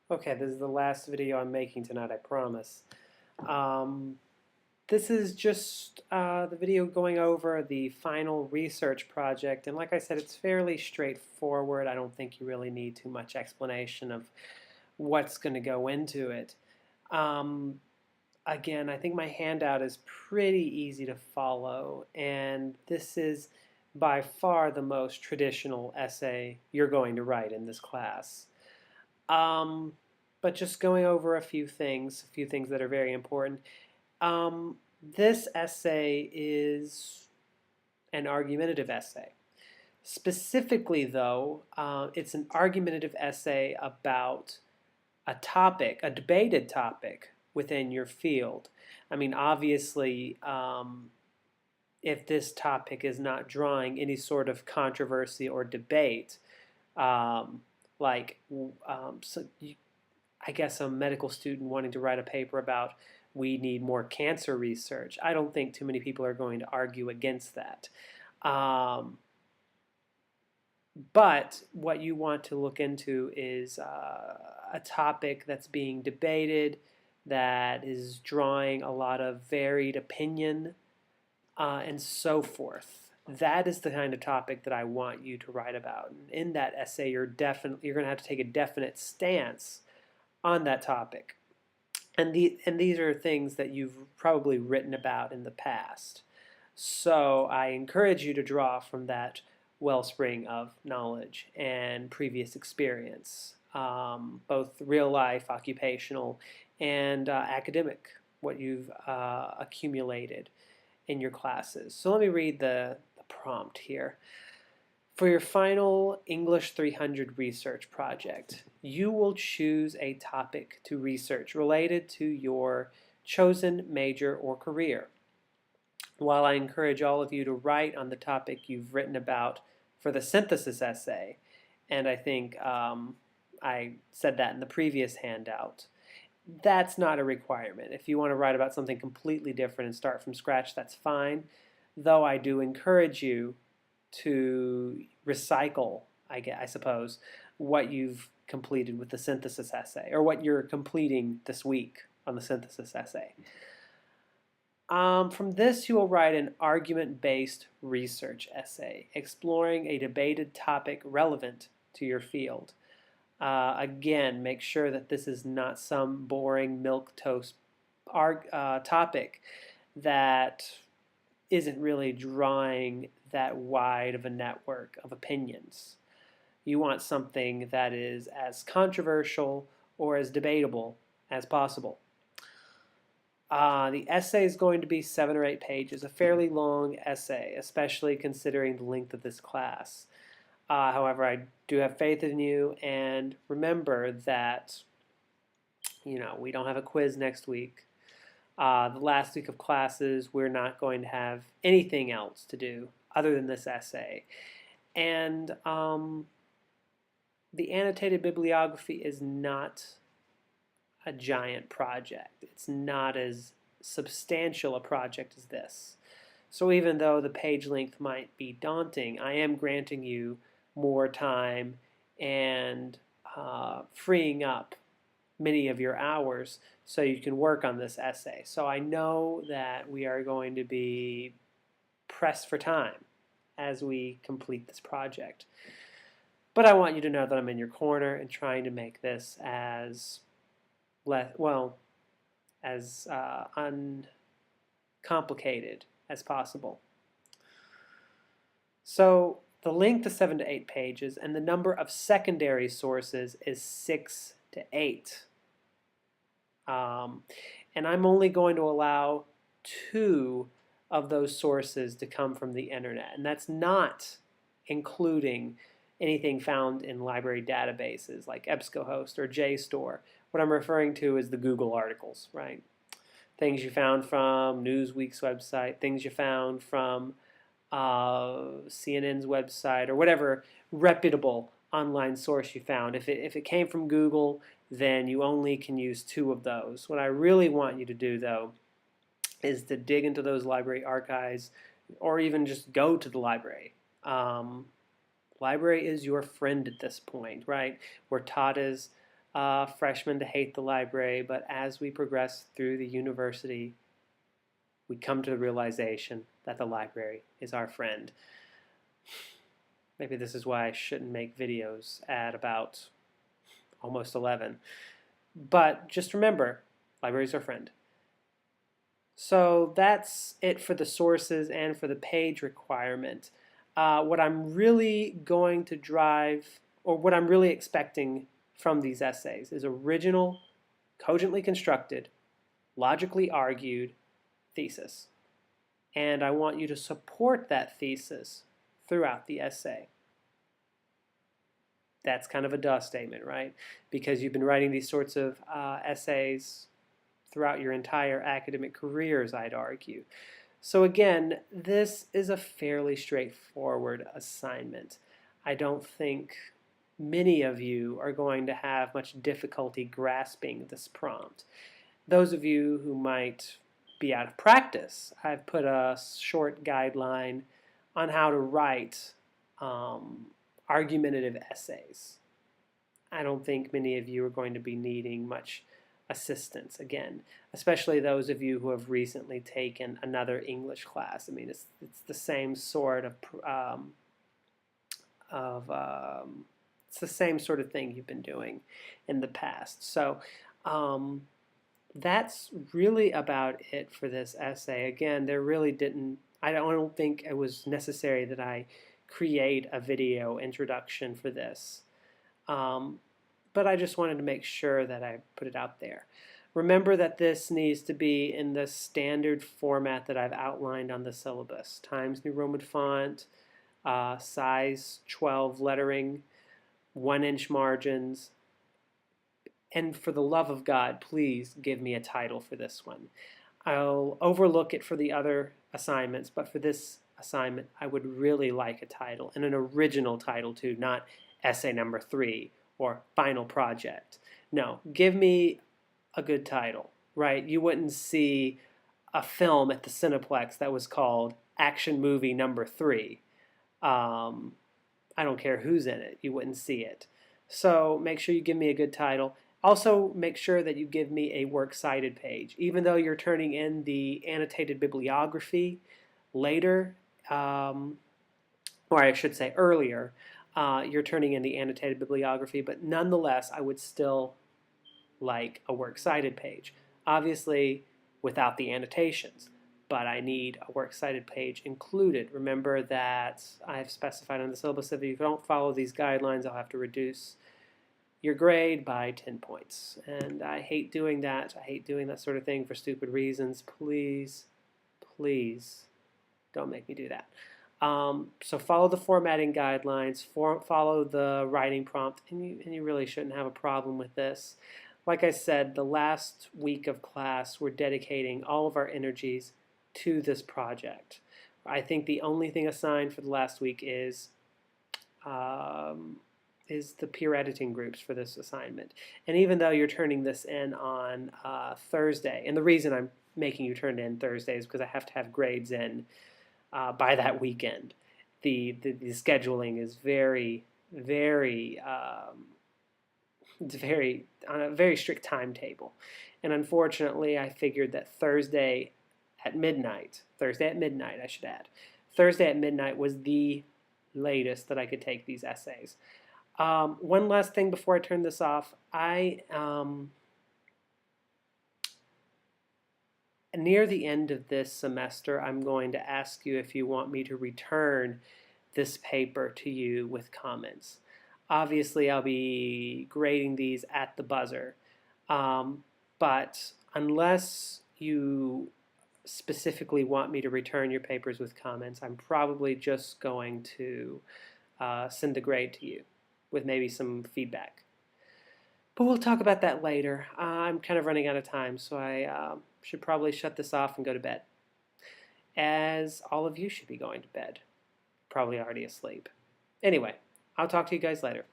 Okay, this is the last video I'm making tonight, I promise. Um, this is just the video going over the final research project, and like I said, it's fairly straightforward. I don't think you really need too much explanation of what's going to go into it. Um, Again, I think my handout is pretty easy to follow, and this is by far the most traditional essay you're going to write in this class. Um, but just going over a few things that are very important. This essay is an argumentative essay. Specifically, though, it's an argumentative essay about a topic, a debated topic within your field. I mean, obviously, if this topic is not drawing any sort of controversy or debate, um, like so I guess a medical student wanting to write a paper about we need more cancer research. I don't think too many people are going to argue against that. Um, but what you want to look into is a topic that's being debated, that is drawing a lot of varied opinion, and so forth. That is the kind of topic that I want you to write about. And in that essay, you're going to have to take a definite stance on that topic. And these are things that you've probably written about in the past. So I encourage you to draw from that wellspring of knowledge and previous experience, both real life, occupational, and academic, what you've accumulated in your classes. So let me read the prompt here. For your final English 300 research project, you will choose a topic to research related to your chosen major or career. While I encourage all of you to write on the topic you've written about for the synthesis essay, and I think I said that in the previous handout, that's not a requirement. If you want to write about something completely different and start from scratch, that's fine, though I do encourage you to recycle, I suppose, what you've completed with the synthesis essay, or what you're completing this week on the synthesis essay. From this, you will write an argument-based research essay exploring a debated topic relevant to your field. Again, make sure that this is not some boring milquetoast topic that isn't really drawing that wide of a network of opinions. You want something that is as controversial or as debatable as possible. The essay is going to be 7 or 8 pages, a fairly long essay, especially considering the length of this class. However, I do have faith in you, and remember that we don't have a quiz next week. The last week of classes, we're not going to have anything else to do other than this essay. And the annotated bibliography is not a giant project. It's not as substantial a project as this. So even though the page length might be daunting, I am granting you more time and freeing up many of your hours so you can work on this essay. So I know that we are going to be pressed for time as we complete this project. But I want you to know that I'm in your corner and trying to make this as as uncomplicated as possible. So the length is 7 to 8 pages, and the number of secondary sources is 6 to 8. And I'm only going to allow 2 of those sources to come from the internet, and that's not including anything found in library databases like EBSCOhost or JSTOR. What I'm referring to is the Google articles, right? Things you found from Newsweek's website, things you found from CNN's website, or whatever reputable online source you found. If it came from Google, then you only can use 2 of those. What I really want you to do, though, is to dig into those library archives, or even just go to the library. Library is your friend at this point, right? We're taught as freshmen to hate the library, but as we progress through the university, we come to the realization that the library is our friend. Maybe this is why I shouldn't make videos at about almost 11. But just remember, library's our friend. So that's it for the sources and for the page requirement. What I'm really going to drive, or what I'm really expecting from these essays, is original, cogently constructed, logically argued thesis. And I want you to support that thesis throughout the essay. That's kind of a duh statement, right? Because you've been writing these sorts of essays throughout your entire academic careers, I'd argue. So again, this is a fairly straightforward assignment. I don't think many of you are going to have much difficulty grasping this prompt. Those of you who might be out of practice, I've put a short guideline on how to write argumentative essays. I don't think many of you are going to be needing much assistance, again, especially those of you who have recently taken another English class. I mean, it's the same sort of it's the same sort of thing you've been doing in the past. So that's really about it for this essay. Again, I don't think it was necessary that I create a video introduction for this. But I just wanted to make sure that I put it out there. Remember that this needs to be in the standard format that I've outlined on the syllabus. Times New Roman font, size 12 lettering, 1-inch margins, and for the love of God, please give me a title for this one. I'll overlook it for the other assignments, but for this assignment, I would really like a title, and an original title too, not essay number 3 or final project. No, give me a good title, right? You wouldn't see a film at the Cineplex that was called Action Movie Number 3. I don't care who's in it, you wouldn't see it. So make sure you give me a good title. Also, make sure that you give me a works cited page. Even though you're turning in the annotated bibliography later, or I should say earlier, you're turning in the annotated bibliography, but nonetheless, I would still like a works cited page. Obviously, without the annotations, but I need a works cited page included. Remember that I've specified on the syllabus that if you don't follow these guidelines, I'll have to reduce your grade by 10 points. And I hate doing that. I hate doing that sort of thing for stupid reasons. Please, please don't make me do that. So follow the formatting guidelines, follow the writing prompt, and you really shouldn't have a problem with this. Like I said, the last week of class, we're dedicating all of our energies to this project. I think the only thing assigned for the last week is the peer editing groups for this assignment. And even though you're turning this in on Thursday, and the reason I'm making you turn it in Thursday is because I have to have grades in by that weekend. The scheduling is very on a very strict timetable, and unfortunately, I figured that Thursday at midnight, I should add, Thursday at midnight was the latest that I could take these essays. One last thing before I turn this off, near the end of this semester, I'm going to ask you if you want me to return this paper to you with comments. Obviously, I'll be grading these at the buzzer, but unless you specifically want me to return your papers with comments, I'm probably just going to send the grade to you with maybe some feedback. But we'll talk about that later. I'm kind of running out of time, so I should probably shut this off and go to bed. As all of you should be going to bed. Probably already asleep. Anyway, I'll talk to you guys later.